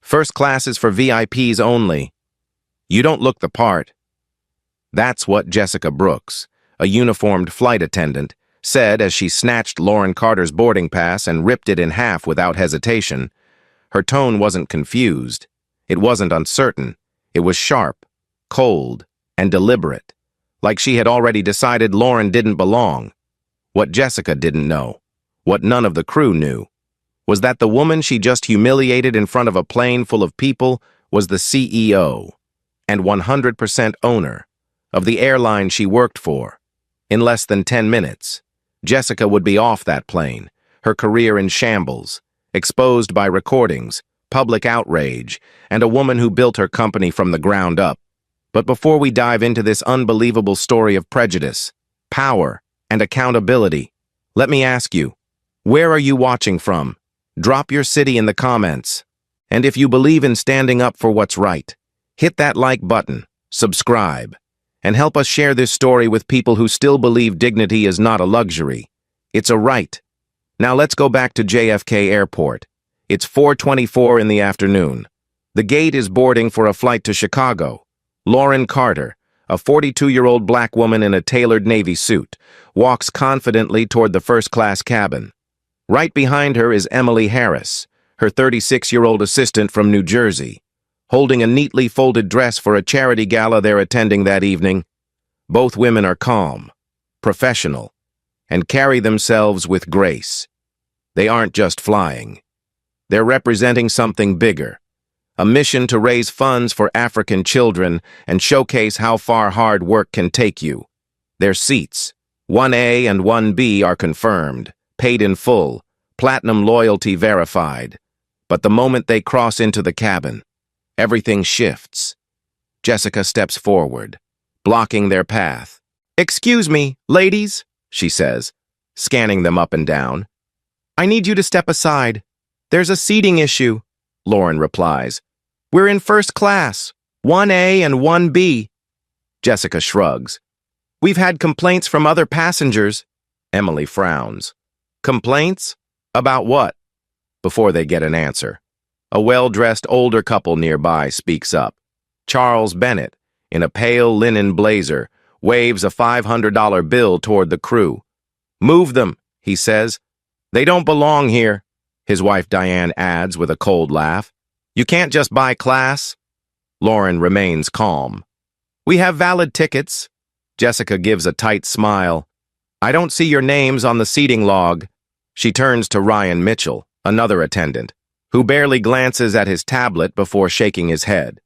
First class is for VIPs only. You don't look the part. That's what Jessica Brooks, a uniformed flight attendant, said as she snatched Lauren Carter's boarding pass and ripped it in half without hesitation. Her tone wasn't confused. It wasn't uncertain. It was sharp, cold, and deliberate, like she had already decided Lauren didn't belong. What Jessica didn't know, what none of the crew knew, was that the woman she just humiliated in front of a plane full of people was the CEO and 100% owner of the airline she worked for. In less than 10 minutes, Jessica would be off that plane, her career in shambles, exposed by recordings, public outrage, and a woman who built her company from the ground up. But before we dive into this unbelievable story of prejudice, power, and accountability, let me ask you, where are you watching from? Drop your city in the comments. And if you believe in standing up for what's right, hit that like button, subscribe, and help us share this story with people who still believe dignity is not a luxury. It's a right. Now let's go back to JFK Airport. It's 4:24 in the afternoon. The gate is boarding for a flight to Chicago. Lauren Carter, a 42-year-old black woman in a tailored Navy suit, walks confidently toward the first-class cabin. Right behind her is Emily Harris, her 36-year-old assistant from New Jersey, holding a neatly folded dress for a charity gala they're attending that evening. Both women are calm, professional, and carry themselves with grace. They aren't just flying. They're representing something bigger, a mission to raise funds for African children and showcase how far hard work can take you. Their seats, 1A and 1B, are confirmed, paid in full, platinum loyalty verified. But the moment they cross into the cabin, everything shifts. Jessica steps forward, blocking their path. "Excuse me, ladies," she says, scanning them up and down. "I need you to step aside. There's a seating issue," Lauren replies. "We're in first class, 1A and 1B. Jessica shrugs. "We've had complaints from other passengers." Emily frowns. "Complaints? About what?" Before they get an answer, a well-dressed older couple nearby speaks up. Charles Bennett, in a pale linen blazer, waves a $500 bill toward the crew. "Move them," he says. "They don't belong here," his wife Diane adds with a cold laugh. "You can't just buy class." Lauren remains calm. "We have valid tickets." Jessica gives a tight smile. "I don't see your names on the seating log." She turns to Ryan Mitchell, another attendant, who barely glances at his tablet before shaking his head.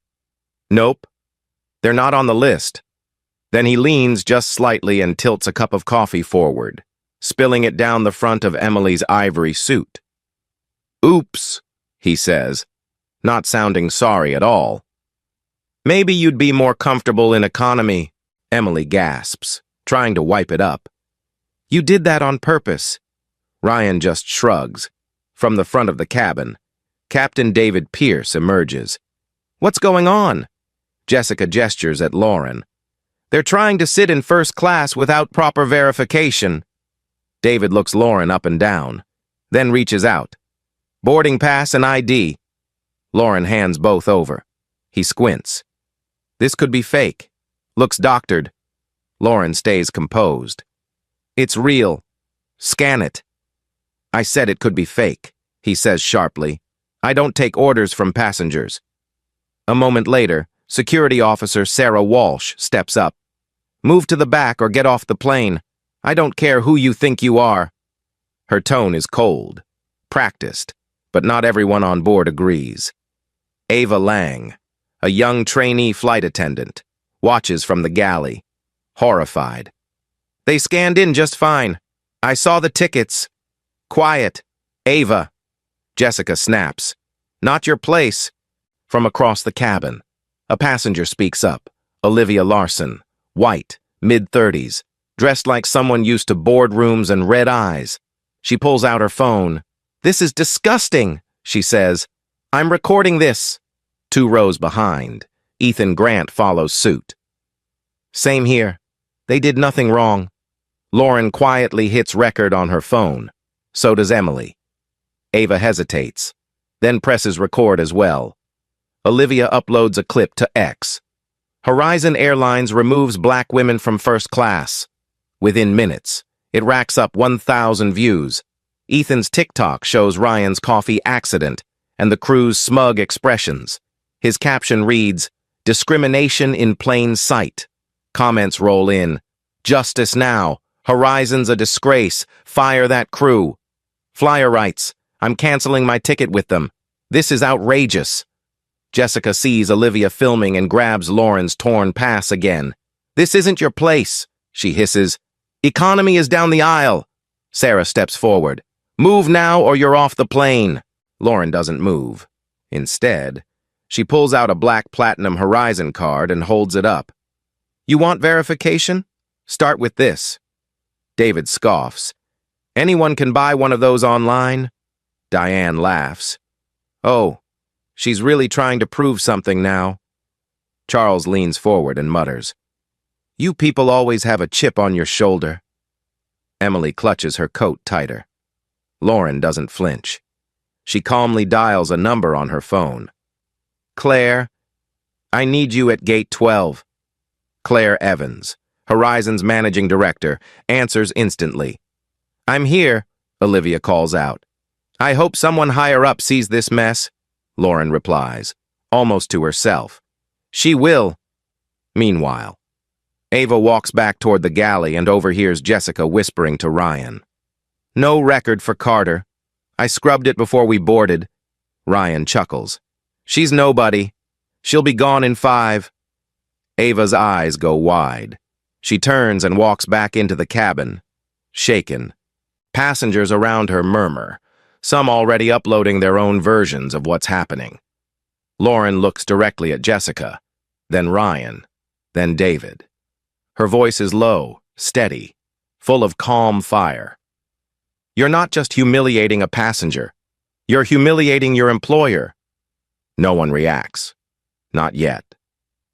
"Nope, they're not on the list." Then he leans just slightly and tilts a cup of coffee forward, spilling it down the front of Emily's ivory suit. "Oops," he says, not sounding sorry at all. "Maybe you'd be more comfortable in economy," Emily gasps, trying to wipe it up. "You did that on purpose." Ryan just shrugs. From the front of the cabin, Captain David Pierce emerges. "What's going on?" Jessica gestures at Lauren. "They're trying to sit in first class without proper verification." David looks Lauren up and down, then reaches out. "Boarding pass and ID." Lauren hands both over. He squints. "This could be fake. Looks doctored." Lauren stays composed. "It's real. Scan it." "I said it could be fake," he says sharply. "I don't take orders from passengers." A moment later, Security Officer Sarah Walsh steps up. "Move to the back or get off the plane. I don't care who you think you are." Her tone is cold, practiced, but not everyone on board agrees. Ava Lang, a young trainee flight attendant, watches from the galley, horrified. "They scanned in just fine. I saw the tickets." "Quiet, Ava," Jessica snaps. "Not your place." From across the cabin, a passenger speaks up, Olivia Larson, white, mid-30s, dressed like someone used to boardrooms and red eyes. She pulls out her phone. "This is disgusting," she says. "I'm recording this." 2 rows behind, Ethan Grant follows suit. "Same here. They did nothing wrong." Lauren quietly hits record on her phone. So does Emily. Ava hesitates, then presses record as well. Olivia uploads a clip to X. Horizon Airlines removes black women from first class. Within minutes, it racks up 1,000 views. Ethan's TikTok shows Ryan's coffee accident and the crew's smug expressions. His caption reads, "Discrimination in plain sight." Comments roll in. "Justice now. Horizon's a disgrace. Fire that crew." Flyer writes, "I'm canceling my ticket with them. This is outrageous." Jessica sees Olivia filming and grabs Lauren's torn pass again. "This isn't your place," she hisses. "Economy is down the aisle." Sarah steps forward. "Move now or you're off the plane." Lauren doesn't move. Instead, she pulls out a black Platinum Horizon card and holds it up. "You want verification? Start with this." David scoffs. "Anyone can buy one of those online?" Diane laughs. "Oh, she's really trying to prove something now." Charles leans forward and mutters, "You people always have a chip on your shoulder." Emily clutches her coat tighter. Lauren doesn't flinch. She calmly dials a number on her phone. "Claire, I need you at gate 12. Claire Evans, Horizon's managing director, answers instantly. "I'm here," Olivia calls out. "I hope someone higher up sees this mess," Lauren replies, almost to herself. "She will." Meanwhile, Ava walks back toward the galley and overhears Jessica whispering to Ryan. "No record for Carter. I scrubbed it before we boarded." Ryan chuckles. "She's nobody. She'll be gone in 5. Ava's eyes go wide. She turns and walks back into the cabin, shaken. Passengers around her murmur, some already uploading their own versions of what's happening. Lauren looks directly at Jessica, then Ryan, then David. Her voice is low, steady, full of calm fire. "You're not just humiliating a passenger. You're humiliating your employer." No one reacts. Not yet.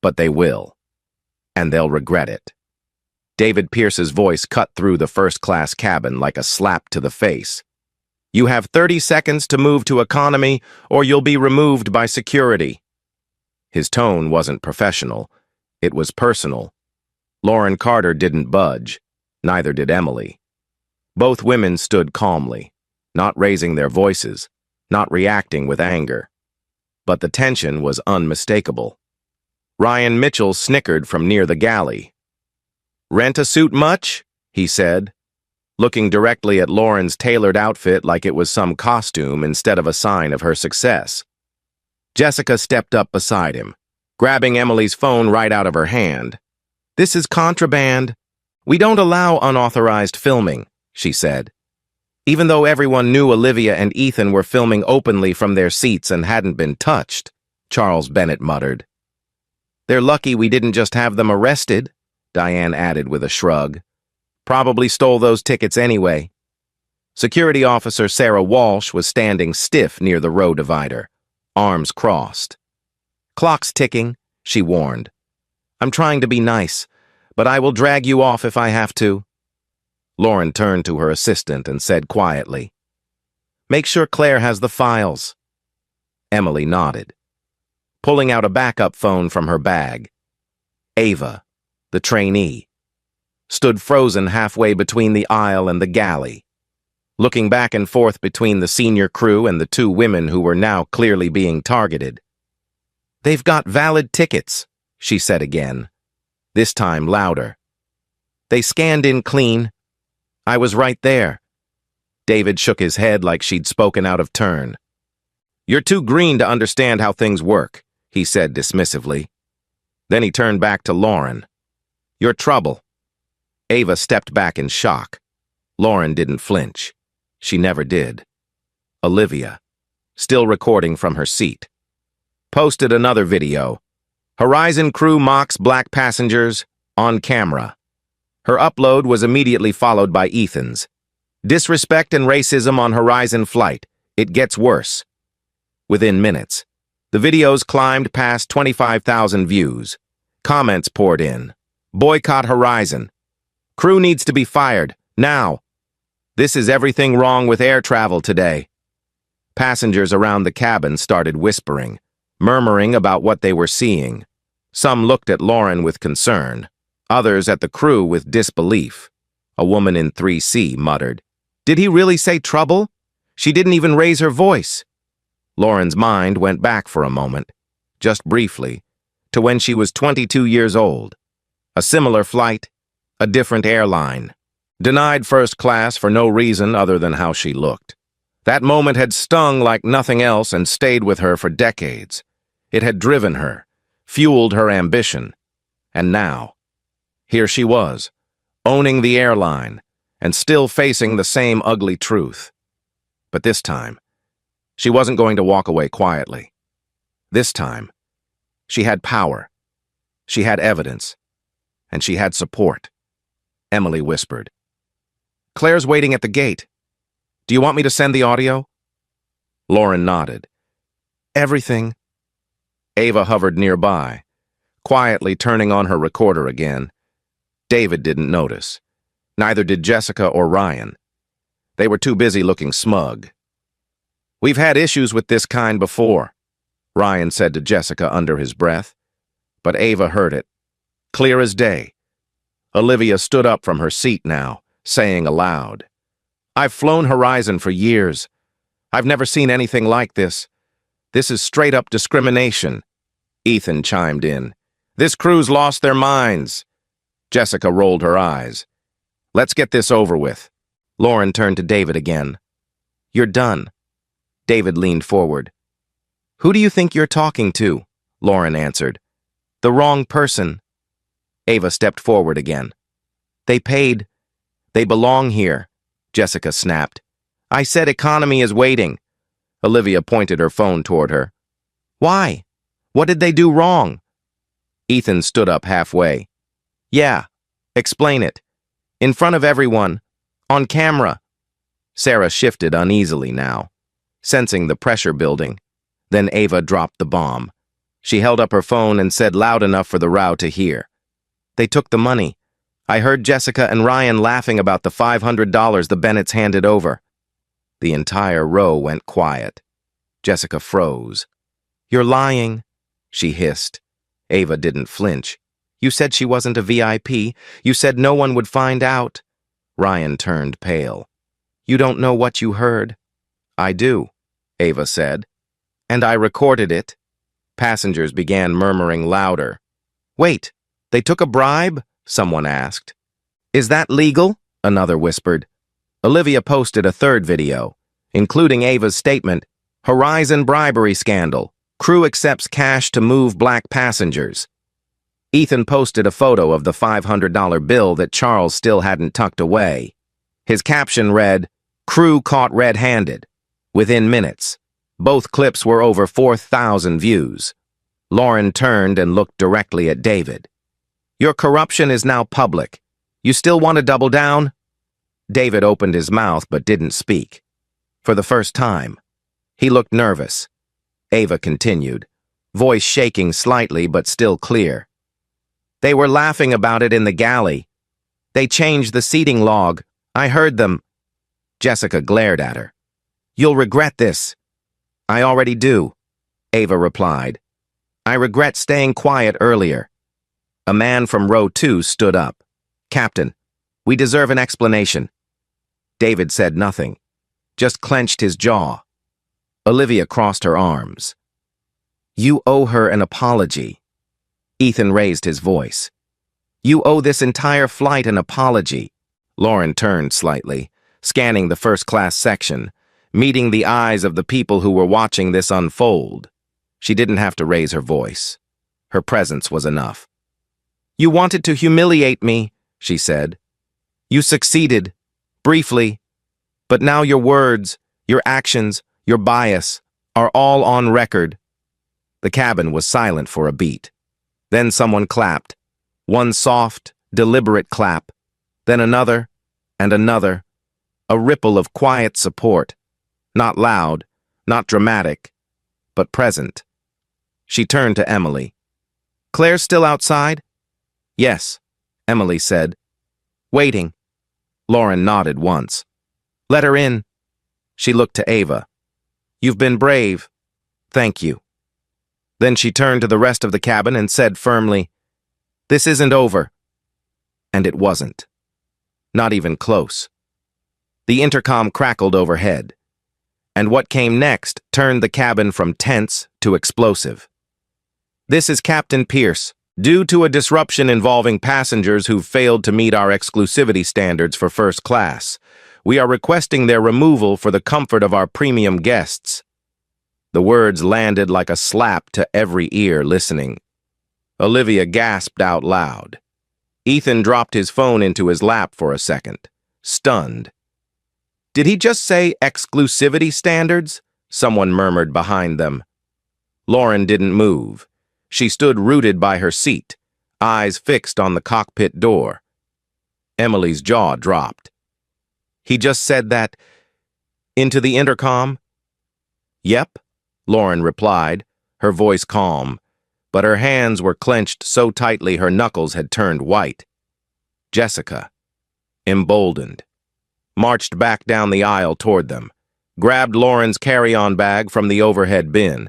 But they will. And they'll regret it. David Pierce's voice cut through the first-class cabin like a slap to the face. "You have 30 seconds to move to economy, or you'll be removed by security." His tone wasn't professional. It was personal. Lauren Carter didn't budge. Neither did Emily. Both women stood calmly, not raising their voices, not reacting with anger. But the tension was unmistakable. Ryan Mitchell snickered from near the galley. "Rent a suit much?" he said, looking directly at Lauren's tailored outfit like it was some costume instead of a sign of her success. Jessica stepped up beside him, grabbing Emily's phone right out of her hand. "This is contraband. We don't allow unauthorized filming," she said. Even though everyone knew Olivia and Ethan were filming openly from their seats and hadn't been touched, Charles Bennett muttered. "They're lucky we didn't just have them arrested," Diane added with a shrug. "Probably stole those tickets anyway." Security officer Sarah Walsh was standing stiff near the row divider, arms crossed. "Clock's ticking," she warned. "I'm trying to be nice, but I will drag you off if I have to." Lauren turned to her assistant and said quietly, "Make sure Claire has the files." Emily nodded, pulling out a backup phone from her bag. Ava, the trainee, stood frozen halfway between the aisle and the galley, looking back and forth between the senior crew and the 2 women who were now clearly being targeted. "They've got valid tickets," she said again, this time louder. "They scanned in clean. I was right there." David shook his head like she'd spoken out of turn. "You're too green to understand how things work," he said dismissively. Then he turned back to Lauren. "You're trouble." Ava stepped back in shock. Lauren didn't flinch. She never did. Olivia, still recording from her seat, posted another video. "Horizon crew mocks black passengers on camera." Her upload was immediately followed by Ethan's. "Disrespect and racism on Horizon flight. It gets worse." Within minutes, the videos climbed past 25,000 views. Comments poured in. "Boycott Horizon. Crew needs to be fired, now. This is everything wrong with air travel today." Passengers around the cabin started whispering, murmuring about what they were seeing. Some looked at Lauren with concern, others at the crew with disbelief. A woman in 3C muttered, "Did he really say trouble? She didn't even raise her voice." Lauren's mind went back for a moment, just briefly, to when she was 22 years old. A similar flight, a different airline. Denied first class for no reason other than how she looked. That moment had stung like nothing else and stayed with her for decades. It had driven her, fueled her ambition. And now, here she was, owning the airline, and still facing the same ugly truth. But this time, she wasn't going to walk away quietly. This time, she had power, she had evidence, and she had support. Emily whispered, "Claire's waiting at the gate. Do you want me to send the audio?" Lauren nodded. "Everything." Ava hovered nearby, quietly turning on her recorder again. David didn't notice. Neither did Jessica or Ryan. They were too busy looking smug. "We've had issues with this kind before," Ryan said to Jessica under his breath. But Ava heard it, clear as day. Olivia stood up from her seat now, saying aloud, "I've flown Horizon for years. I've never seen anything like this. This is straight-up discrimination." Ethan chimed in, "This crew's lost their minds." Jessica rolled her eyes. "Let's get this over with." Lauren turned to David again. "You're done." David leaned forward. "Who do you think you're talking to?" Lauren answered. "The wrong person." Ava stepped forward again. "They paid. They belong here," Jessica snapped. "I said economy is waiting." Olivia pointed her phone toward her. "Why? What did they do wrong?" Ethan stood up halfway. "Yeah, explain it. In front of everyone. On camera." Sarah shifted uneasily now, sensing the pressure building. Then Ava dropped the bomb. She held up her phone and said loud enough for the row to hear. "They took the money. I heard Jessica and Ryan laughing about the $500 the Bennetts handed over." The entire row went quiet. Jessica froze. "You're lying," she hissed. Ava didn't flinch. "You said she wasn't a VIP. You said no one would find out." Ryan turned pale. "You don't know what you heard." "I do," Ava said. "And I recorded it." Passengers began murmuring louder. "Wait, they took a bribe?" someone asked. "Is that legal?" another whispered. Olivia posted a third video, including Ava's statement, "Horizon bribery scandal. Crew accepts cash to move black passengers." Ethan posted a photo of the $500 bill that Charles still hadn't tucked away. His caption read, "Crew caught red-handed." Within minutes, both clips were over 4,000 views. Lauren turned and looked directly at David. "Your corruption is now public. You still want to double down?" David opened his mouth but didn't speak. For the first time, he looked nervous. Ava continued, voice shaking slightly but still clear. "They were laughing about it in the galley. They changed the seating log. I heard them." Jessica glared at her. "You'll regret this." "I already do," Ava replied. "I regret staying quiet earlier." A man from row 2 stood up. "Captain, we deserve an explanation." David said nothing, just clenched his jaw. Olivia crossed her arms. "You owe her an apology." Ethan raised his voice. "You owe this entire flight an apology." Lauren turned slightly, scanning the first-class section, meeting the eyes of the people who were watching this unfold. She didn't have to raise her voice. Her presence was enough. "You wanted to humiliate me," she said. "You succeeded, briefly. But now your words, your actions, your bias are all on record." The cabin was silent for a beat. Then someone clapped. One soft, deliberate clap. Then another, and another. A ripple of quiet support. Not loud, not dramatic, but present. She turned to Emily. "Claire's still outside?" "Yes," Emily said. "Waiting." Lauren nodded once. "Let her in." She looked to Ava. "You've been brave. Thank you." Then she turned to the rest of the cabin and said firmly, "This isn't over." And it wasn't. Not even close. The intercom crackled overhead, and what came next turned the cabin from tense to explosive. "This is Captain Pierce. Due to a disruption involving passengers who failed to meet our exclusivity standards for first class, we are requesting their removal for the comfort of our premium guests." The words landed like a slap to every ear listening. Olivia gasped out loud. Ethan dropped his phone into his lap for a second, stunned. "Did he just say exclusivity standards?" Someone murmured behind them. Lauren didn't move. She stood rooted by her seat, eyes fixed on the cockpit door. Emily's jaw dropped. "He just said that into the intercom?" "Yep," Lauren replied, her voice calm, but her hands were clenched so tightly her knuckles had turned white. Jessica, emboldened, marched back down the aisle toward them, grabbed Lauren's carry-on bag from the overhead bin,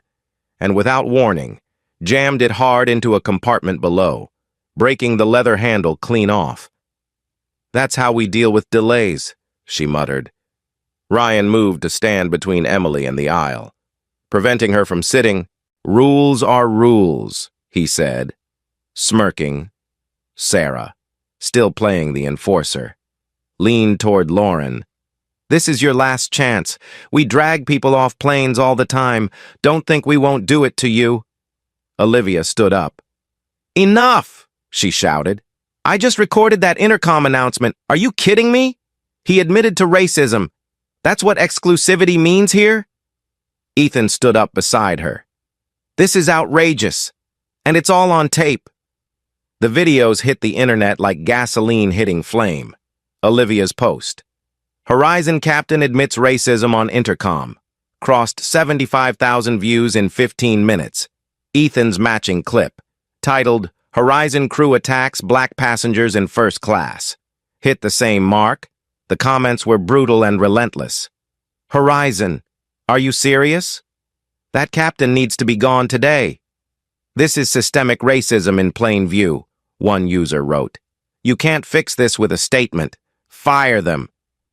and without warning, jammed it hard into a compartment below, breaking the leather handle clean off. "That's how we deal with delays," she muttered. Ryan moved to stand between Emily and the aisle, preventing her from sitting. "Rules are rules," he said, smirking. Sarah, still playing the enforcer, leaned toward Lauren. "This is your last chance. We drag people off planes all the time. Don't think we won't do it to you." Olivia stood up. "Enough!" she shouted. "I just recorded that intercom announcement. Are you kidding me? He admitted to racism. That's what exclusivity means here?" Ethan stood up beside her. "This is outrageous, and it's all on tape." The videos hit the internet like gasoline hitting flame. Olivia's post. "Horizon captain admits racism on intercom. Crossed 75,000 views in 15 minutes. Ethan's matching clip, titled, "Horizon crew attacks black passengers in first class." Hit the same mark. The comments were brutal and relentless. "Horizon, are you serious? That captain needs to be gone today. This is systemic racism in plain view," one user wrote. "You can't fix this with a statement. Fire them."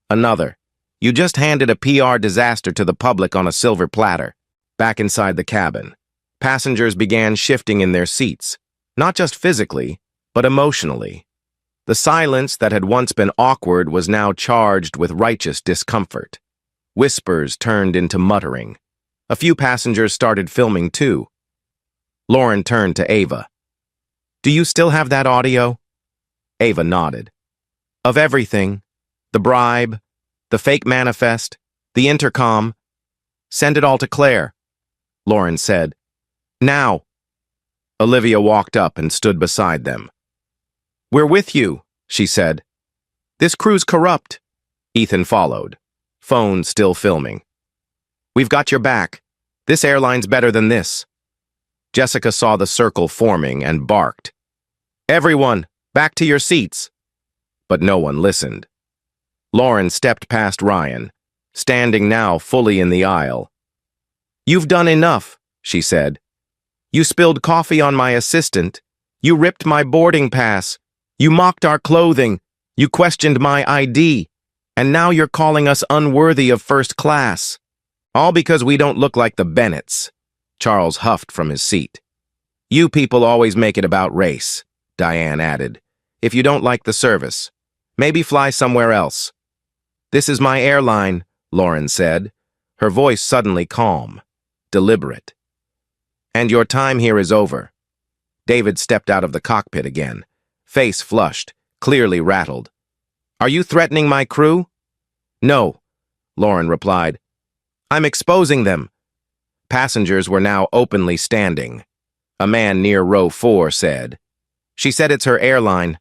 Another, "You just handed a PR disaster to the public on a silver platter." Back inside the cabin, passengers began shifting in their seats, not just physically, but emotionally. The silence that had once been awkward was now charged with righteous discomfort. Whispers turned into muttering. A few passengers started filming too. Lauren turned to Ava. "Do you still have that audio?" Ava nodded. "Of everything. The bribe, the fake manifest, the intercom. Send it all to Claire," Lauren said. "Now." Olivia walked up and stood beside them. "We're with you," she said. "This crew's corrupt." Ethan followed, phone still filming. "We've got your back. This airline's better than this." Jessica saw the circle forming and barked. "Everyone, back to your seats." But no one listened. Lauren stepped past Ryan, standing now fully in the aisle. "You've done enough," she said. "You spilled coffee on my assistant. You ripped my boarding pass. You mocked our clothing. You questioned my ID. And now you're calling us unworthy of first class. All because we don't look like the Bennetts." Charles huffed from his seat. "You people always make it about race," Diane added. "If you don't like the service, maybe fly somewhere else." "This is my airline," Lauren said, her voice suddenly calm, deliberate. "And your time here is over." David stepped out of the cockpit again, face flushed, clearly rattled. "Are you threatening my crew?" "No," Lauren replied. "I'm exposing them." Passengers were now openly standing. A man near row 4 said, "She said it's her airline."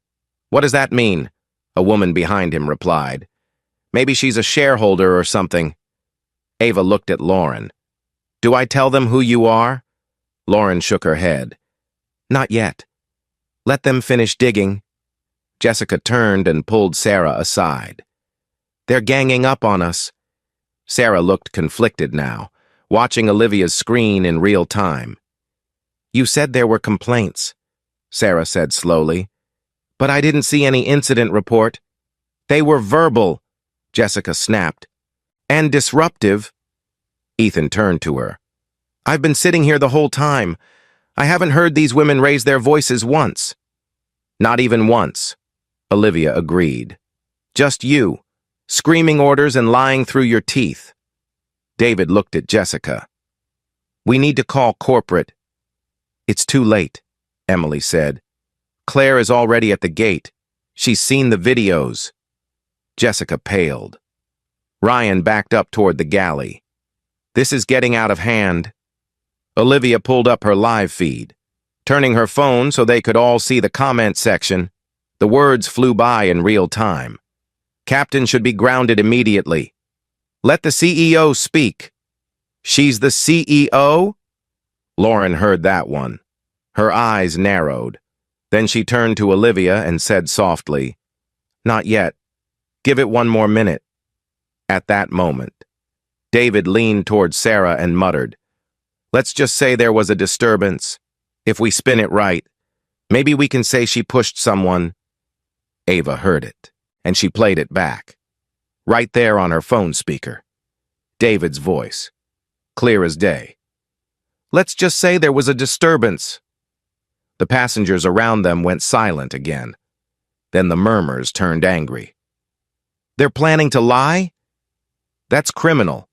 "What does that mean?" A woman behind him replied. "Maybe she's a shareholder or something." Ava looked at Lauren. "Do I tell them who you are?" Lauren shook her head. "Not yet. Let them finish digging." Jessica turned and pulled Sarah aside. "They're ganging up on us." Sarah looked conflicted now, watching Olivia's screen in real time. You said there were complaints, Sarah said slowly. But I didn't see any incident report. They were verbal, Jessica snapped. And disruptive. Ethan turned to her. I've been sitting here the whole time. I haven't heard these women raise their voices once. Not even once, Olivia agreed. Just you, screaming orders and lying through your teeth. David looked at Jessica. We need to call corporate. It's too late, Emily said. Claire is already at the gate. She's seen the videos. Jessica paled. Ryan backed up toward the galley. This is getting out of hand. Olivia pulled up her live feed. Turning her phone so they could all see the comment section, the words flew by in real time. Captain should be grounded immediately. Let the CEO speak. She's the CEO? Lauren heard that one. Her eyes narrowed. Then she turned to Olivia and said softly, Not yet. Give it one more minute. At that moment, David leaned toward Sarah and muttered, Let's just say there was a disturbance. If we spin it right, maybe we can say she pushed someone. Ava heard it, and she played it back. Right there on her phone speaker. David's voice, clear as day. Let's just say there was a disturbance. The passengers around them went silent again. Then the murmurs turned angry. They're planning to lie? That's criminal.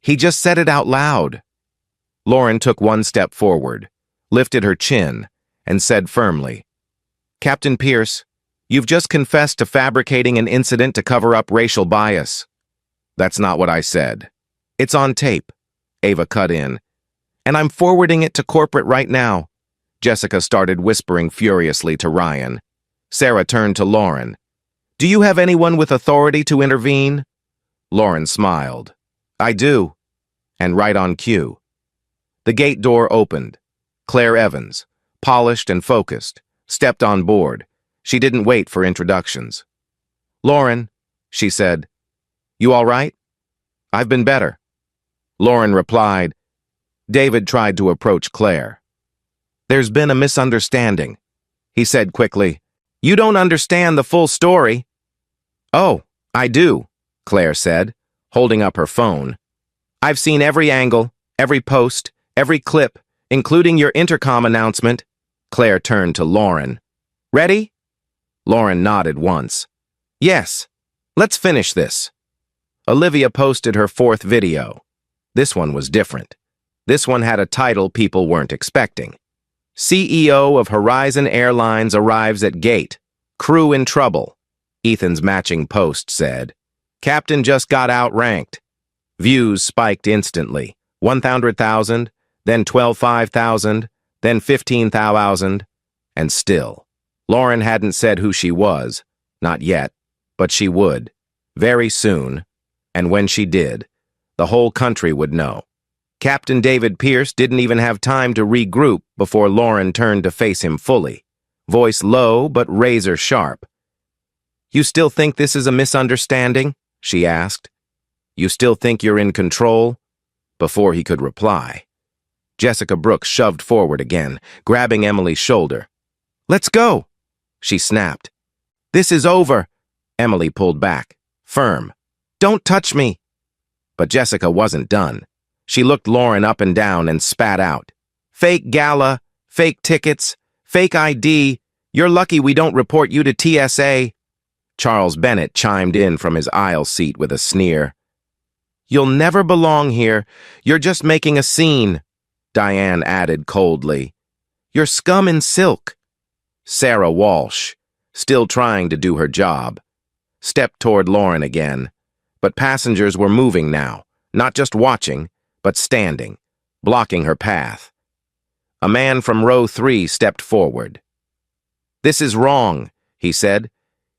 He just said it out loud. Lauren took one step forward, lifted her chin, and said firmly, Captain Pierce, you've just confessed to fabricating an incident to cover up racial bias. That's not what I said. It's on tape, Ava cut in. And I'm forwarding it to corporate right now. Jessica started whispering furiously to Ryan. Sarah turned to Lauren. Do you have anyone with authority to intervene? Lauren smiled. I do. And right on cue. The gate door opened. Claire Evans, polished and focused, stepped on board. She didn't wait for introductions. Lauren, she said, you all right? I've been better. Lauren replied. David tried to approach Claire. There's been a misunderstanding, he said quickly. You don't understand the full story. Oh, I do, Claire said, holding up her phone. I've seen every angle, every post, every clip, including your intercom announcement. Claire turned to Lauren. Ready? Lauren nodded once. Yes, let's finish this. Olivia posted her fourth video. This one was different. This one had a title people weren't expecting. CEO of Horizon Airlines arrives at gate. Crew in trouble. Ethan's matching post said. Captain just got outranked. Views spiked instantly. 100,000, then 12,500, then 15,000, and still. Lauren hadn't said who she was, not yet, but she would, very soon, and when she did, the whole country would know. Captain David Pierce didn't even have time to regroup before Lauren turned to face him fully, voice low but razor sharp. You still think this is a misunderstanding? She asked. You still think you're in control? Before he could reply, Jessica Brooks shoved forward again, grabbing Emily's shoulder. Let's go, she snapped. This is over. Emily pulled back, firm. Don't touch me. But Jessica wasn't done. She looked Lauren up and down and spat out. Fake gala, fake tickets, fake ID. You're lucky we don't report you to TSA. Charles Bennett chimed in from his aisle seat with a sneer. You'll never belong here. You're just making a scene, Diane added coldly. You're scum and silk. Sarah Walsh, still trying to do her job, stepped toward Lauren again. But passengers were moving now, not just watching, but standing, blocking her path. A man from row 3 stepped forward. This is wrong, he said.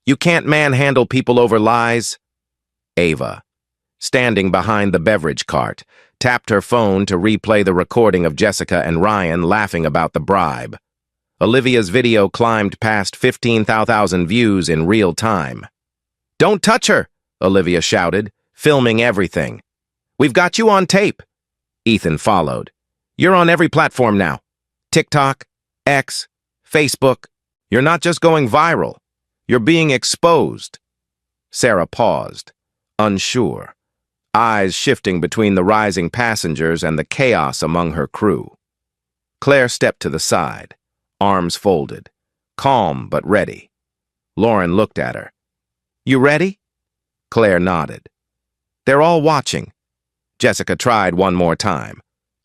You can't manhandle people over lies. Ava, standing behind the beverage cart, tapped her phone to replay the recording of Jessica and Ryan laughing about the bribe. Olivia's video climbed past 15,000 views in real time. Don't touch her, Olivia shouted, filming everything. We've got you on tape. Ethan followed. You're on every platform now. TikTok, X, Facebook. You're not just going viral. You're being exposed. Sarah paused, unsure, eyes shifting between the rising passengers and the chaos among her crew. Claire stepped to the side, arms folded, calm but ready. Lauren looked at her. You ready? Claire nodded. They're all watching. Jessica tried one more time,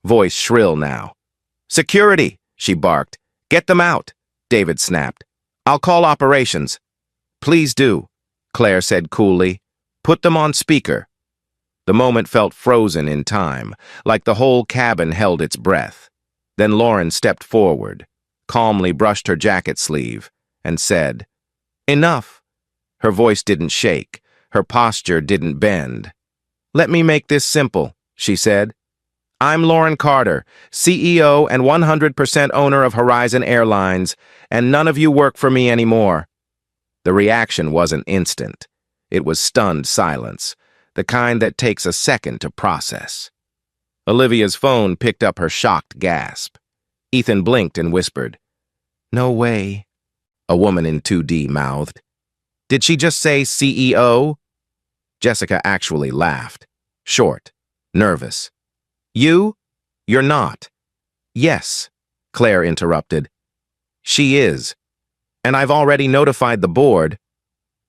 voice shrill now. Security, she barked. Get them out, David snapped. I'll call operations. Please do, Claire said coolly. Put them on speaker. The moment felt frozen in time, like the whole cabin held its breath. Then Lauren stepped forward, calmly brushed her jacket sleeve, and said, Enough. Her voice didn't shake, her posture didn't bend. Let me make this simple, she said. I'm Lauren Carter, CEO and 100% owner of Horizon Airlines, and none of you work for me anymore. The reaction wasn't instant. It was stunned silence, the kind that takes a second to process. Olivia's phone picked up her shocked gasp. Ethan blinked and whispered, No way, a woman in 2D mouthed. Did she just say CEO? Jessica actually laughed, short, nervous. You? You're not. Yes, Claire interrupted. She is. And I've already notified the board.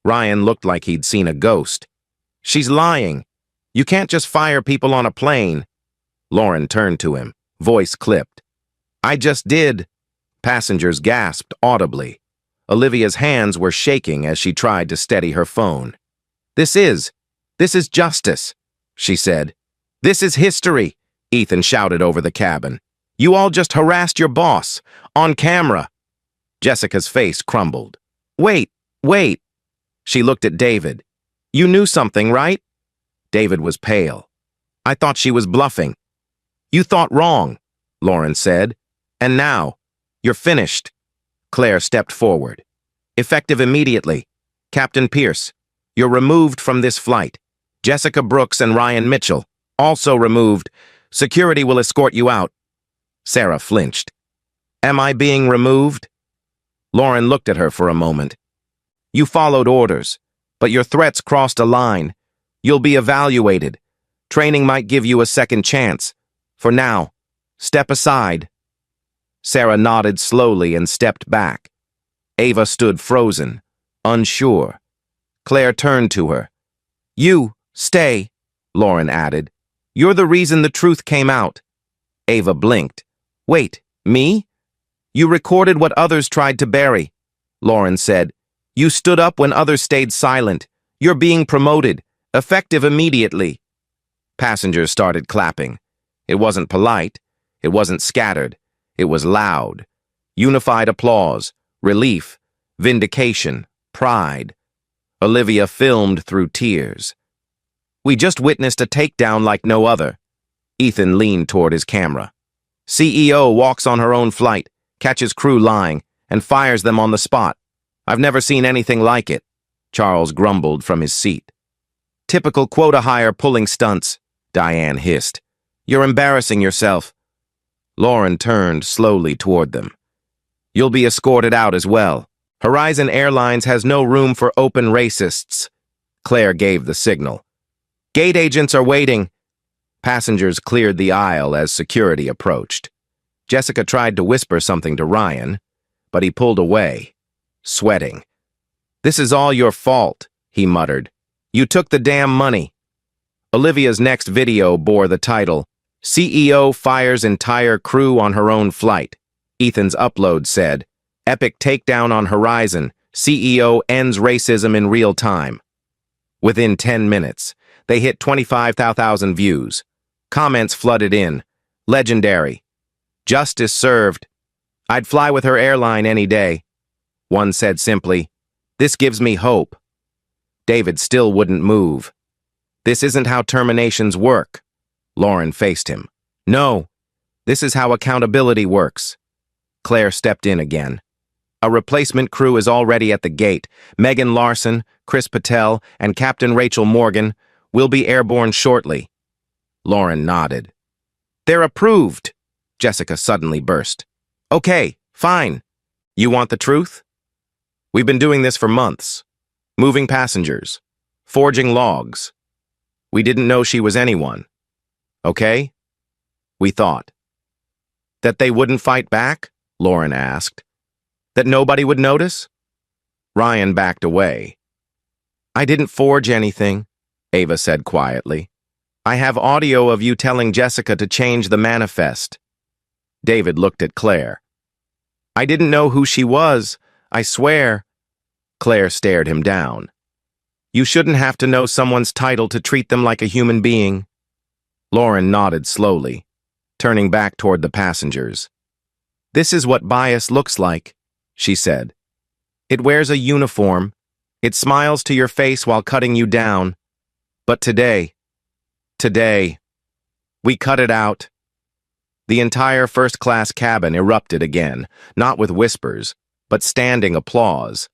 Ryan looked like he'd seen a ghost. She's lying. You can't just fire people on a plane. Lauren turned to him, voice clipped. I just did. Passengers gasped audibly. Olivia's hands were shaking as she tried to steady her phone. This is justice, she said. This is history, Ethan shouted over the cabin. You all just harassed your boss, on camera. Jessica's face crumbled. Wait. She looked at David. You knew something, right? David was pale. I thought she was bluffing. You thought wrong, Lauren said. And now, you're finished. Claire stepped forward. Effective immediately. Captain Pierce, you're removed from this flight. Jessica Brooks and Ryan Mitchell, also removed. Security will escort you out. Sarah flinched. Am I being removed? Lauren looked at her for a moment. You followed orders, but your threats crossed a line. You'll be evaluated. Training might give you a second chance. For now, step aside. Sarah nodded slowly and stepped back. Ava stood frozen, unsure. Claire turned to her. You, stay, Lauren added. You're the reason the truth came out. Ava blinked. Wait, me? You recorded what others tried to bury, Lauren said. You stood up when others stayed silent. You're being promoted, effective immediately. Passengers started clapping. It wasn't polite. It wasn't scattered. It was loud. Unified applause, relief, vindication, pride. Olivia filmed through tears. We just witnessed a takedown like no other. Ethan leaned toward his camera. CEO walks on her own flight, catches crew lying, and fires them on the spot. I've never seen anything like it, Charles grumbled from his seat. Typical quota hire pulling stunts, Diane hissed. You're embarrassing yourself. Lauren turned slowly toward them. You'll be escorted out as well. Horizon Airlines has no room for open racists. Claire gave the signal. Gate agents are waiting. Passengers cleared the aisle as security approached. Jessica tried to whisper something to Ryan, but he pulled away, sweating. This is all your fault, he muttered. You took the damn money. Olivia's next video bore the title, CEO fires entire crew on her own flight. Ethan's upload said, Epic takedown on Horizon, CEO ends racism in real time. Within 10 minutes, they hit 25,000 views. Comments flooded in. Legendary. Justice served. I'd fly with her airline any day. One said simply, This gives me hope. David still wouldn't move. This isn't how terminations work. Lauren faced him. No, this is how accountability works. Claire stepped in again. A replacement crew is already at the gate. Megan Larson, Chris Patel, and Captain Rachel Morgan will be airborne shortly. Lauren nodded. They're approved, Jessica suddenly burst. Okay, fine. You want the truth? We've been doing this for months. Moving passengers. Forging logs. We didn't know she was anyone. Okay? We thought. That they wouldn't fight back? Lauren asked. That nobody would notice? Ryan backed away. I didn't forge anything, Ava said quietly. I have audio of you telling Jessica to change the manifest. David looked at Claire. I didn't know who she was, I swear. Claire stared him down. You shouldn't have to know someone's title to treat them like a human being. Lauren nodded slowly, turning back toward the passengers. This is what bias looks like, she said. It wears a uniform. It smiles to your face while cutting you down. But today, we cut it out. The entire first-class cabin erupted again, not with whispers, but standing applause.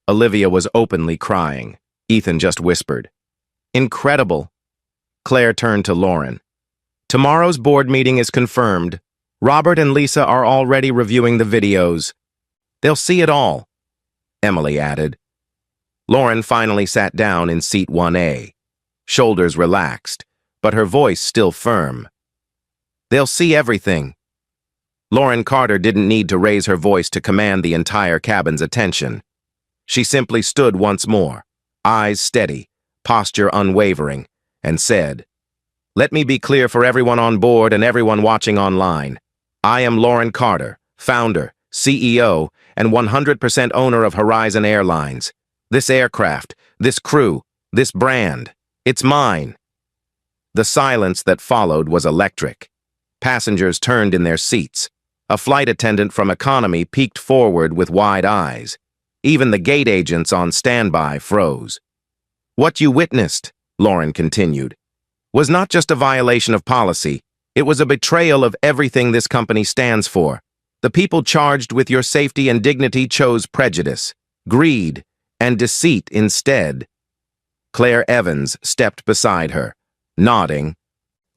Olivia was openly crying. Ethan just whispered, Incredible. Claire turned to Lauren. Tomorrow's board meeting is confirmed. Robert and Lisa are already reviewing the videos. They'll see it all, Emily added. Lauren finally sat down in seat 1A, shoulders relaxed, but her voice still firm. They'll see everything. Lauren Carter didn't need to raise her voice to command the entire cabin's attention. She simply stood once more, eyes steady, posture unwavering, and said, Let me be clear for everyone on board and everyone watching online. I am Lauren Carter, founder, CEO, and 100% owner of Horizon Airlines. This aircraft, this crew, this brand, it's mine. The silence that followed was electric. Passengers turned in their seats. A flight attendant from economy peeked forward with wide eyes. Even the gate agents on standby froze. What you witnessed, Lauren continued, was not just a violation of policy. It was a betrayal of everything this company stands for. The people charged with your safety and dignity chose prejudice, greed, and deceit instead. Claire Evans stepped beside her, nodding.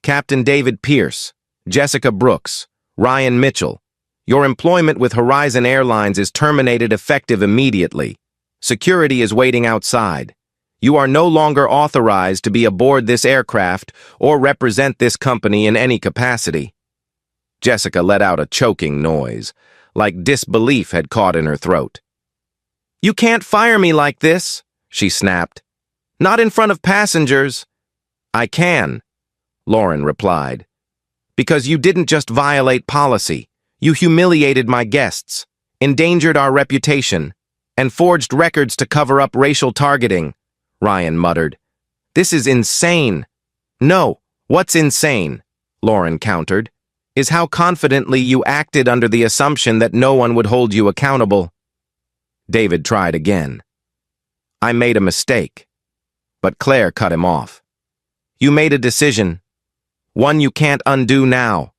Captain David Pierce, Jessica Brooks, Ryan Mitchell, your employment with Horizon Airlines is terminated effective immediately. Security is waiting outside. You are no longer authorized to be aboard this aircraft or represent this company in any capacity. Jessica let out a choking noise, like disbelief had caught in her throat. You can't fire me like this, she snapped. Not in front of passengers. I can, Lauren replied. Because you didn't just violate policy. You humiliated my guests, endangered our reputation, and forged records to cover up racial targeting, Ryan muttered. This is insane. No, what's insane, Lauren countered, is how confidently you acted under the assumption that no one would hold you accountable. David tried again. I made a mistake. But Claire cut him off. You made a decision. One you can't undo now.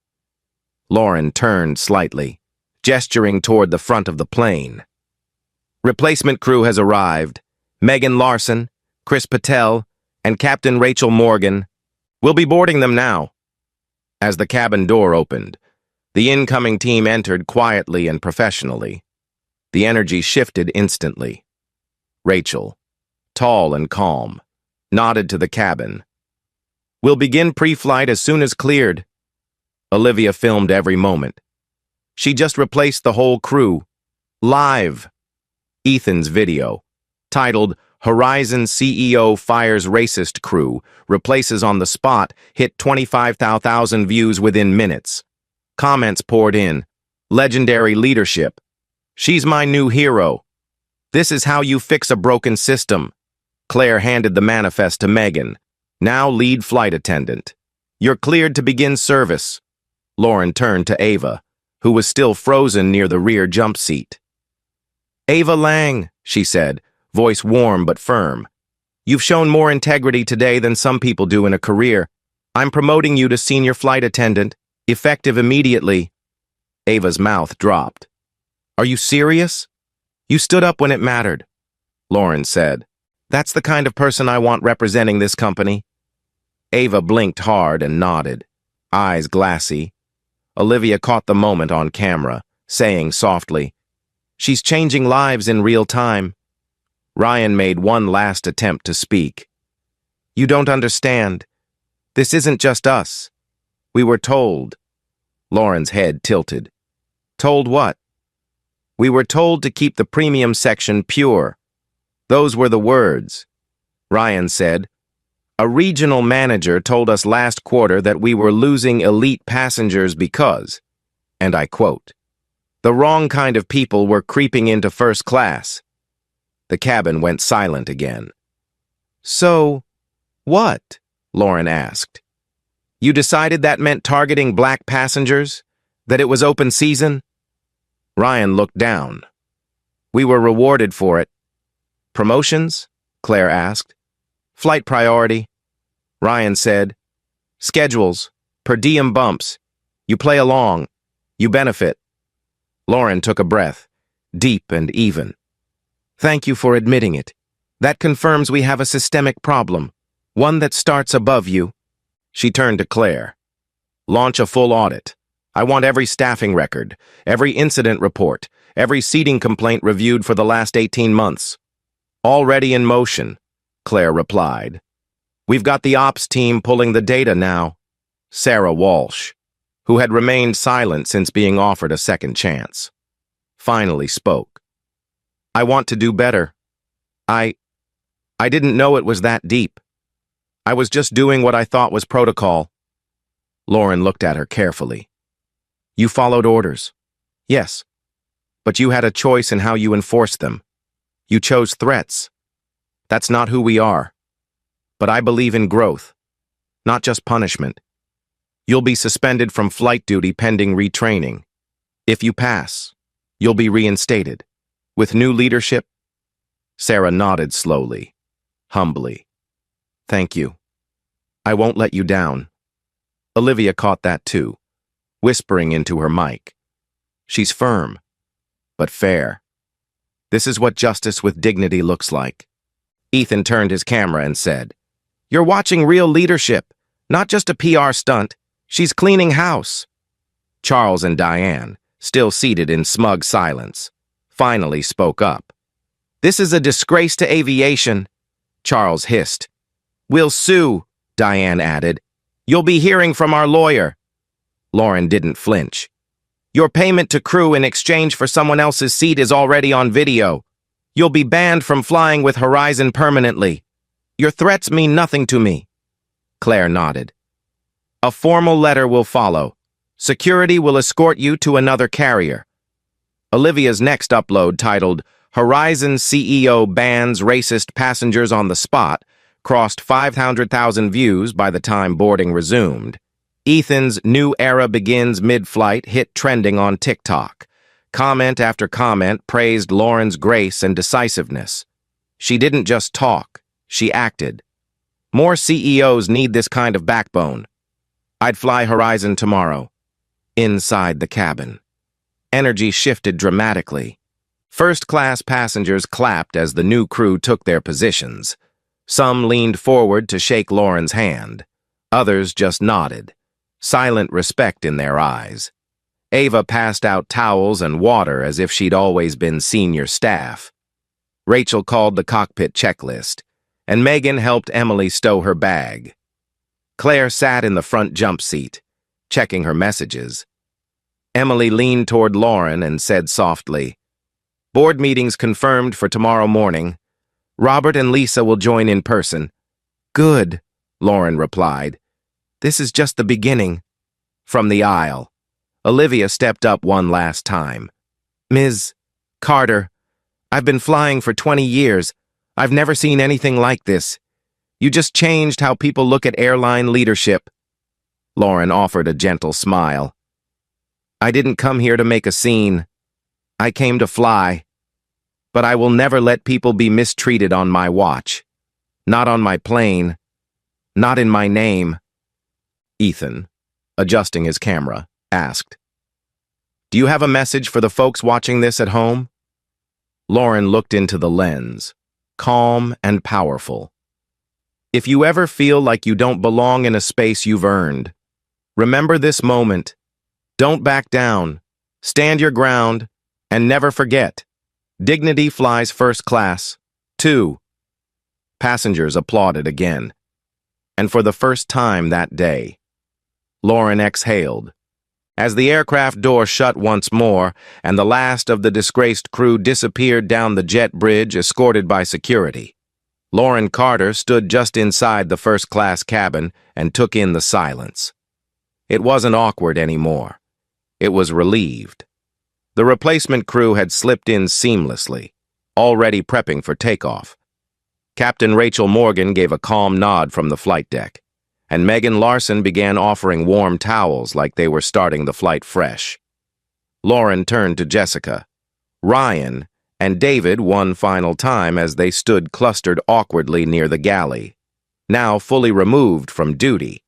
Lauren turned slightly, gesturing toward the front of the plane. Replacement crew has arrived. Megan Larson, Chris Patel, and Captain Rachel Morgan. We'll be boarding them now. As the cabin door opened, the incoming team entered quietly and professionally. The energy shifted instantly. Rachel, tall and calm, nodded to the cabin. We'll begin pre-flight as soon as cleared. Olivia filmed every moment. She just replaced the whole crew. Live. Ethan's video, titled Horizon CEO Fires Racist Crew, replaces on the spot, hit 25,000 views within minutes. Comments poured in. Legendary leadership. She's my new hero. This is how you fix a broken system. Claire handed the manifest to Megan, now lead flight attendant. You're cleared to begin service. Lauren turned to Ava, who was still frozen near the rear jump seat. Ava Lang, she said, voice warm but firm. You've shown more integrity today than some people do in a career. I'm promoting you to senior flight attendant, effective immediately. Ava's mouth dropped. Are you serious? You stood up when it mattered, Lauren said. That's the kind of person I want representing this company. Ava blinked hard and nodded, eyes glassy. Olivia caught the moment on camera, saying softly, "She's changing lives in real time." Ryan made one last attempt to speak. "You don't understand. This isn't just us. We were told." Lauren's head tilted. "Told what?" "We were told to keep the premium section pure. Those were the words." Ryan said, "A regional manager told us last quarter that we were losing elite passengers because," and I quote, "the wrong kind of people were creeping into first class." The cabin went silent again. "So, what?" Lauren asked. "You decided that meant targeting black passengers? That it was open season?" Ryan looked down. "We were rewarded for it." "Promotions?" Claire asked. "Flight priority." Ryan said, "Schedules, per diem bumps. You play along. You benefit." Lauren took a breath, deep and even. "Thank you for admitting it. That confirms we have a systemic problem, one that starts above you." She turned to Claire. "Launch a full audit. I want every staffing record, every incident report, every seating complaint reviewed for the last 18 months. "Already in motion," Claire replied. "We've got the ops team pulling the data now." Sarah Walsh, who had remained silent since being offered a second chance, finally spoke. "I want to do better. I didn't know it was that deep. I was just doing what I thought was protocol." Lauren looked at her carefully. "You followed orders." "Yes. But you had a choice in how you enforced them. You chose threats. That's not who we are. But I believe in growth, not just punishment. You'll be suspended from flight duty pending retraining. If you pass, you'll be reinstated. With new leadership." Sarah nodded slowly, humbly. "Thank you. I won't let you down." Olivia caught that too, whispering into her mic. "She's firm, but fair. This is what justice with dignity looks like." Ethan turned his camera and said, "You're watching real leadership, not just a PR stunt. She's cleaning house." Charles and Diane, still seated in smug silence, finally spoke up. "This is a disgrace to aviation," Charles hissed. "We'll sue," Diane added. "You'll be hearing from our lawyer." Lauren didn't flinch. "Your payment to crew in exchange for someone else's seat is already on video. You'll be banned from flying with Horizon permanently. Your threats mean nothing to me." Claire nodded. "A formal letter will follow. Security will escort you to another carrier." Olivia's next upload, titled "Horizon CEO Bans Racist Passengers on the Spot," crossed 500,000 views by the time boarding resumed. Ethan's "New Era Begins Mid-Flight" hit trending on TikTok. Comment after comment praised Lauren's grace and decisiveness. She didn't just talk, she acted. More CEOs need this kind of backbone. "I'd fly Horizon tomorrow." Inside the cabin, energy shifted dramatically. First-class passengers clapped as the new crew took their positions. Some leaned forward to shake Lauren's hand. Others just nodded, silent respect in their eyes. Ava passed out towels and water as if she'd always been senior staff. Rachel called the cockpit checklist, and Megan helped Emily stow her bag. Claire sat in the front jump seat, checking her messages. Emily leaned toward Lauren and said softly, "Board meetings confirmed for tomorrow morning. Robert and Lisa will join in person." "Good," Lauren replied. "This is just the beginning." From the aisle, Olivia stepped up one last time. "Ms. Carter, I've been flying for 20 years. I've never seen anything like this. You just changed how people look at airline leadership." Lauren offered a gentle smile. "I didn't come here to make a scene. I came to fly. But I will never let people be mistreated on my watch. Not on my plane. Not in my name." Ethan, adjusting his camera, asked, "Do you have a message for the folks watching this at home?" Lauren looked into the lens, calm and powerful. "If you ever feel like you don't belong in a space you've earned, remember this moment. Don't back down. Stand your ground, and never forget. Dignity flies first class. 2. Passengers applauded again. And for the first time that day, Lauren exhaled. As the aircraft door shut once more, and the last of the disgraced crew disappeared down the jet bridge escorted by security, Lauren Carter stood just inside the first-class cabin and took in the silence. It wasn't awkward anymore. It was relieved. The replacement crew had slipped in seamlessly, already prepping for takeoff. Captain Rachel Morgan gave a calm nod from the flight deck, and Megan Larson began offering warm towels like they were starting the flight fresh. Lauren turned to Jessica, Ryan, and David one final time as they stood clustered awkwardly near the galley, now fully removed from duty.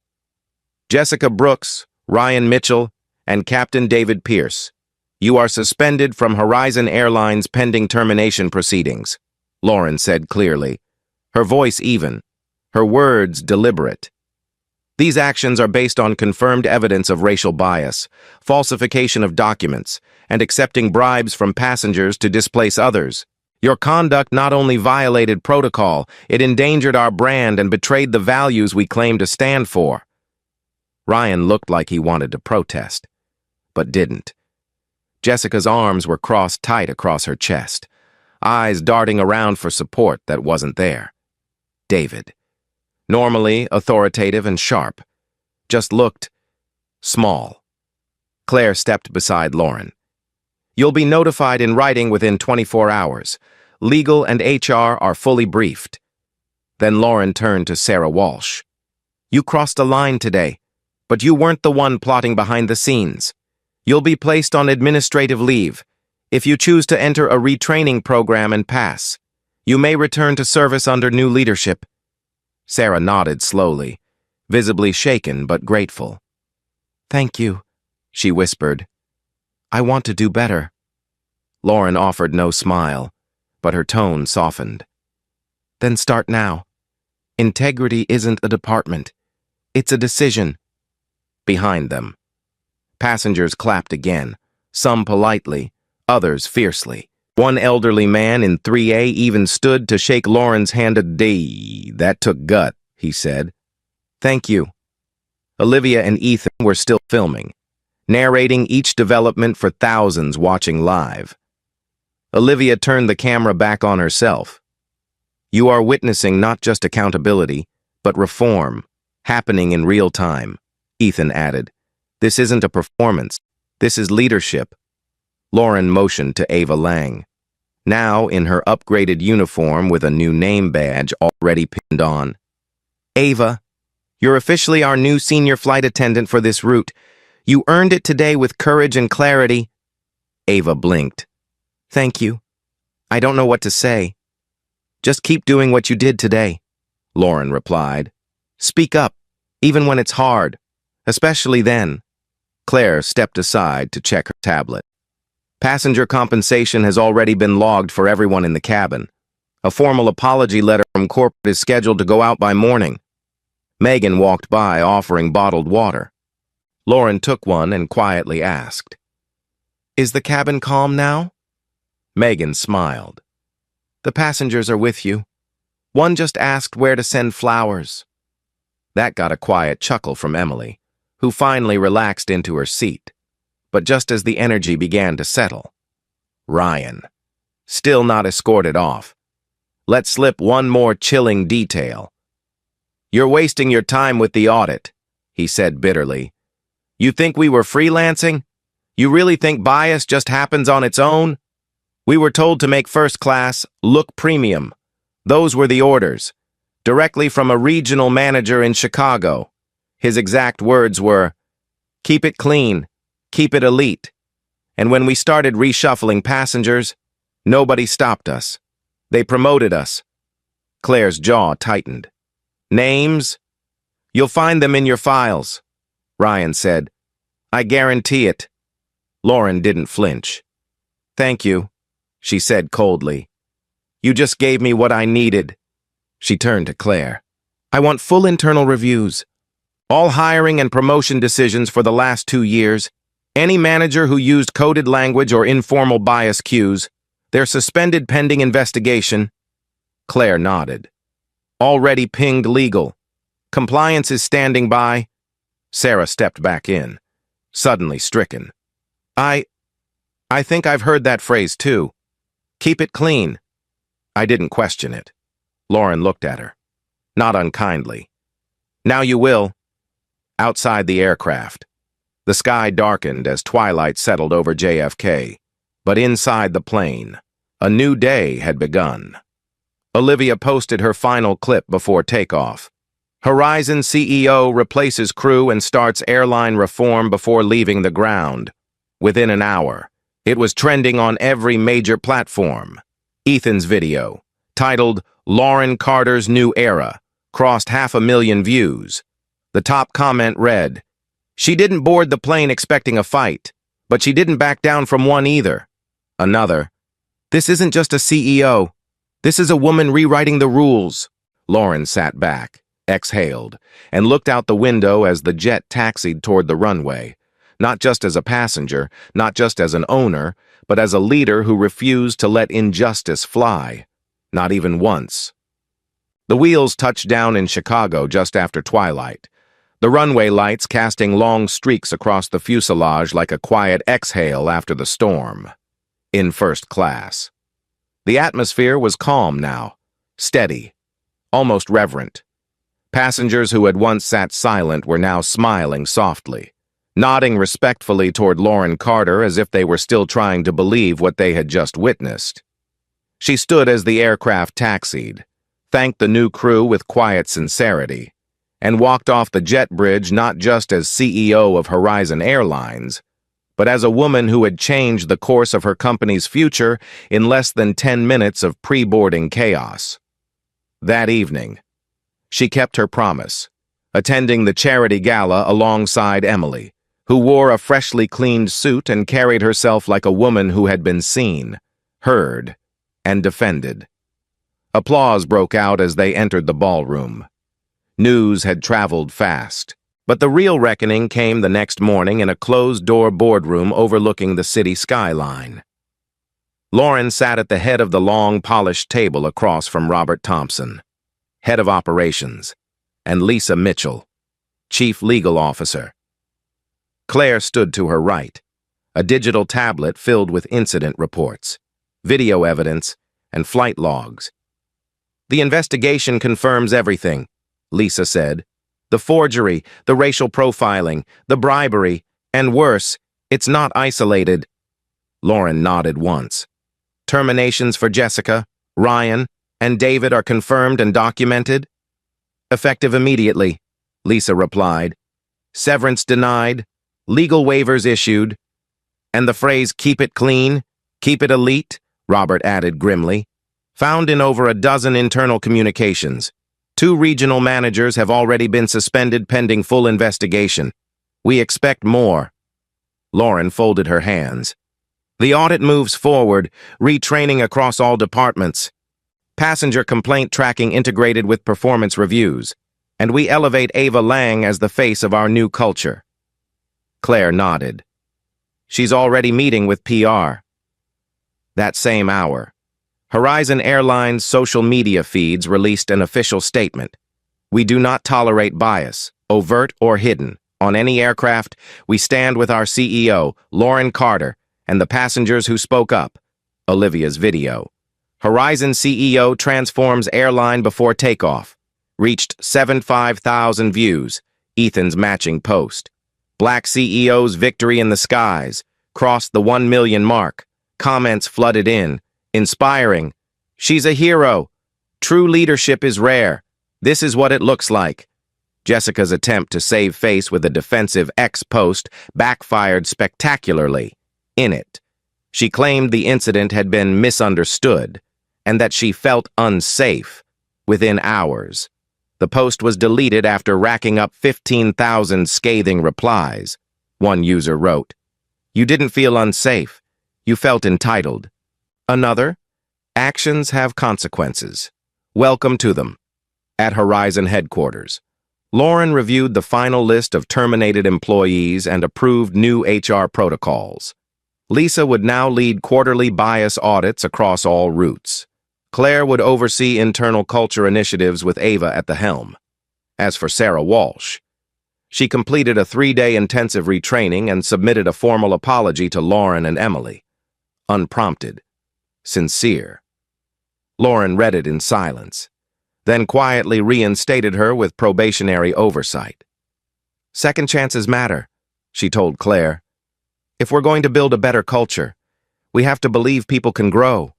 Jessica Brooks, Ryan Mitchell, and Captain David Pierce, you are suspended from Horizon Airlines pending termination proceedings, Lauren said clearly, her voice even, her words deliberate. These actions are based on confirmed evidence of racial bias, falsification of documents, and accepting bribes from passengers to displace others. Your conduct not only violated protocol, it endangered our brand and betrayed the values we claim to stand for. Ryan looked like he wanted to protest, but didn't. Jessica's arms were crossed tight across her chest, eyes darting around for support that wasn't there. David, normally authoritative and sharp, just looked small. Claire stepped beside Lauren. You'll be notified in writing within 24 hours. Legal and HR are fully briefed. Then Lauren turned to Sarah Walsh. You crossed a line today, but you weren't the one plotting behind the scenes. You'll be placed on administrative leave. If you choose to enter a retraining program and pass, you may return to service under new leadership. Sarah nodded slowly, visibly shaken but grateful. Thank you, she whispered. I want to do better. Lauren offered no smile, but her tone softened. Then start now. Integrity isn't a department. It's a decision. Behind them, passengers clapped again, some politely, others fiercely. One elderly man in 3A even stood to shake Lauren's hand a day. That took gut, he said. Thank you. Olivia and Ethan were still filming, narrating each development for thousands watching live. Olivia turned the camera back on herself. You are witnessing not just accountability, but reform, happening in real time, Ethan added. This isn't a performance. This is leadership. Lauren motioned to Ava Lang, now in her upgraded uniform with a new name badge already pinned on. Ava, you're officially our new senior flight attendant for this route. You earned it today with courage and clarity. Ava blinked. Thank you. I don't know what to say. Just keep doing what you did today, Lauren replied. Speak up, even when it's hard, especially then. Claire stepped aside to check her tablet. Passenger compensation has already been logged for everyone in the cabin. A formal apology letter from corporate is scheduled to go out by morning. Megan walked by offering bottled water. Lauren took one and quietly asked, Is the cabin calm now? Megan smiled. The passengers are with you. One just asked where to send flowers. That got a quiet chuckle from Emily, who finally relaxed into her seat. But just as the energy began to settle, Ryan, still not escorted off, let slip one more chilling detail. You're wasting your time with the audit, he said bitterly. You think we were freelancing? You really think bias just happens on its own? We were told to make first class look premium. Those were the orders, directly from a regional manager in Chicago. His exact words were, keep it clean, keep it elite. And when we started reshuffling passengers, nobody stopped us. They promoted us. Claire's jaw tightened. Names? You'll find them in your files, Ryan said. I guarantee it. Lauren didn't flinch. Thank you, she said coldly. You just gave me what I needed. She turned to Claire. I want full internal reviews. All hiring and promotion decisions for the last 2 years. Any manager who used coded language or informal bias cues, they're suspended pending investigation. Claire nodded. Already pinged legal. Compliance is standing by. Sarah stepped back in, suddenly stricken. I think I've heard that phrase too. Keep it clean. I didn't question it. Lauren looked at her, not unkindly. Now you will. Outside the aircraft, the sky darkened as twilight settled over JFK, but inside the plane, a new day had begun. Olivia posted her final clip before takeoff. Horizon CEO replaces crew and starts airline reform before leaving the ground. Within an hour, it was trending on every major platform. Ethan's video, titled Lauren Carter's New Era, crossed 500,000 views. The top comment read, "She didn't board the plane expecting a fight, but she didn't back down from one either." Another, "This isn't just a CEO. This is a woman rewriting the rules." Lauren sat back, exhaled, and looked out the window as the jet taxied toward the runway, not just as a passenger, not just as an owner, but as a leader who refused to let injustice fly, not even once. The wheels touched down in Chicago just after twilight, the runway lights casting long streaks across the fuselage like a quiet exhale after the storm. In first class. The atmosphere was calm now, steady, almost reverent. Passengers who had once sat silent were now smiling softly, nodding respectfully toward Lauren Carter as if they were still trying to believe what they had just witnessed. She stood as the aircraft taxied, thanked the new crew with quiet sincerity, and walked off the jet bridge not just as CEO of Horizon Airlines, but as a woman who had changed the course of her company's future in less than 10 minutes of pre-boarding chaos. That evening, she kept her promise, attending the charity gala alongside Emily, who wore a freshly cleaned suit and carried herself like a woman who had been seen, heard, and defended. Applause broke out as they entered the ballroom. News had traveled fast, but the real reckoning came the next morning in a closed-door boardroom overlooking the city skyline. Lauren sat at the head of the long, polished table across from Robert Thompson, head of operations, and Lisa Mitchell, chief legal officer. Claire stood to her right, a digital tablet filled with incident reports, video evidence, and flight logs. "The investigation confirms everything," Lisa said. "The forgery, the racial profiling, the bribery, and worse, it's not isolated." Lauren nodded once. "Terminations for Jessica, Ryan, and David are confirmed and documented?" "Effective immediately," Lisa replied. "Severance denied, legal waivers issued." "And the phrase 'keep it clean, keep it elite'," Robert added grimly, "found in over a dozen internal communications. 2 regional managers have already been suspended pending full investigation. We expect more." Lauren folded her hands. "The audit moves forward, retraining across all departments. Passenger complaint tracking integrated with performance reviews. And we elevate Ava Lang as the face of our new culture." Claire nodded. "She's already meeting with PR." That same hour, Horizon Airlines' social media feeds released an official statement. "We do not tolerate bias, overt or hidden. On any aircraft, we stand with our CEO, Lauren Carter, and the passengers who spoke up." Olivia's video. Horizon CEO transforms airline before takeoff. Reached 75,000 views. Ethan's matching post. Black CEO's victory in the skies. Crossed the 1 million mark. Comments flooded in. Inspiring. "She's a hero. True leadership is rare. This is what it looks like." Jessica's attempt to save face with a defensive X post backfired spectacularly. In it, she claimed the incident had been misunderstood and that she felt unsafe. Within hours, the post was deleted after racking up 15,000 scathing replies. One user wrote, "You didn't feel unsafe. You felt entitled." Another, "Actions have consequences. Welcome to them." At Horizon headquarters, Lauren reviewed the final list of terminated employees and approved new HR protocols. Lisa would now lead quarterly bias audits across all routes. Claire would oversee internal culture initiatives with Ava at the helm. As for Sarah Walsh, she completed a 3-day intensive retraining and submitted a formal apology to Lauren and Emily. Unprompted. Sincere. Lauren read it in silence, then quietly reinstated her with probationary oversight. "Second chances matter," she told Claire. "If we're going to build a better culture, we have to believe people can grow."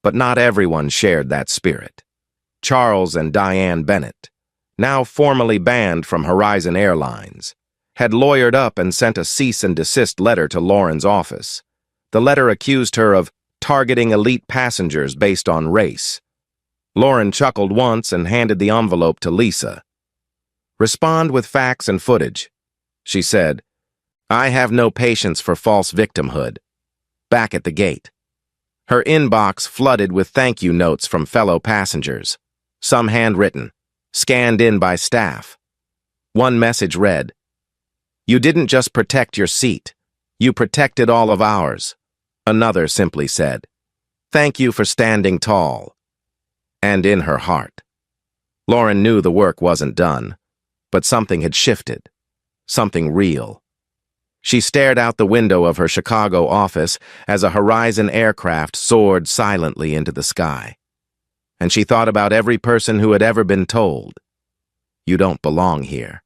But not everyone shared that spirit. Charles and Diane Bennett, now formally banned from Horizon Airlines, had lawyered up and sent a cease and desist letter to Lauren's office. The letter accused her of targeting elite passengers based on race. Lauren chuckled once and handed the envelope to Lisa. "Respond with facts and footage," she said. "I have no patience for false victimhood." Back at the gate, her inbox flooded with thank you notes from fellow passengers, some handwritten, scanned in by staff. One message read, "You didn't just protect your seat, you protected all of ours." Another simply said, "Thank you for standing tall." And in her heart, Lauren knew the work wasn't done, but something had shifted, something real. She stared out the window of her Chicago office as a Horizon aircraft soared silently into the sky. And she thought about every person who had ever been told, "You don't belong here."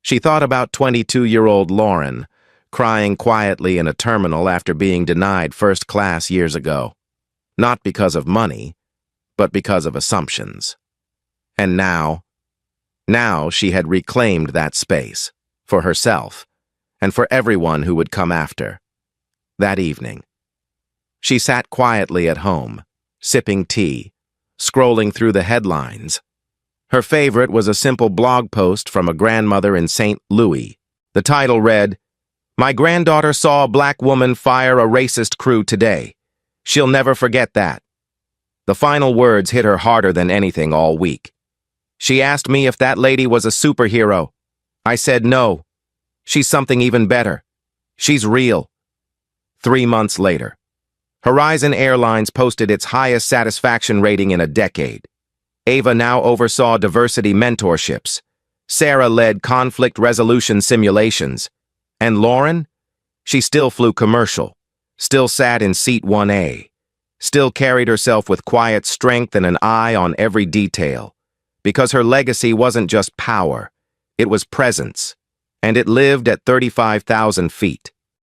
She thought about 22-year-old Lauren, crying quietly in a terminal after being denied first class years ago. Not because of money, but because of assumptions. And now she had reclaimed that space, for herself, and for everyone who would come after. That evening, she sat quietly at home, sipping tea, scrolling through the headlines. Her favorite was a simple blog post from a grandmother in St. Louis. The title read, "My granddaughter saw a black woman fire a racist crew today. She'll never forget that." The final words hit her harder than anything all week. "She asked me if that lady was a superhero. I said no. She's something even better. She's real." 3 months later, Horizon Airlines posted its highest satisfaction rating in a decade. Ava now oversaw diversity mentorships. Sarah led conflict resolution simulations. And Lauren? She still flew commercial, still sat in seat 1A, still carried herself with quiet strength and an eye on every detail. Because her legacy wasn't just power, it was presence, and it lived at 35,000 feet.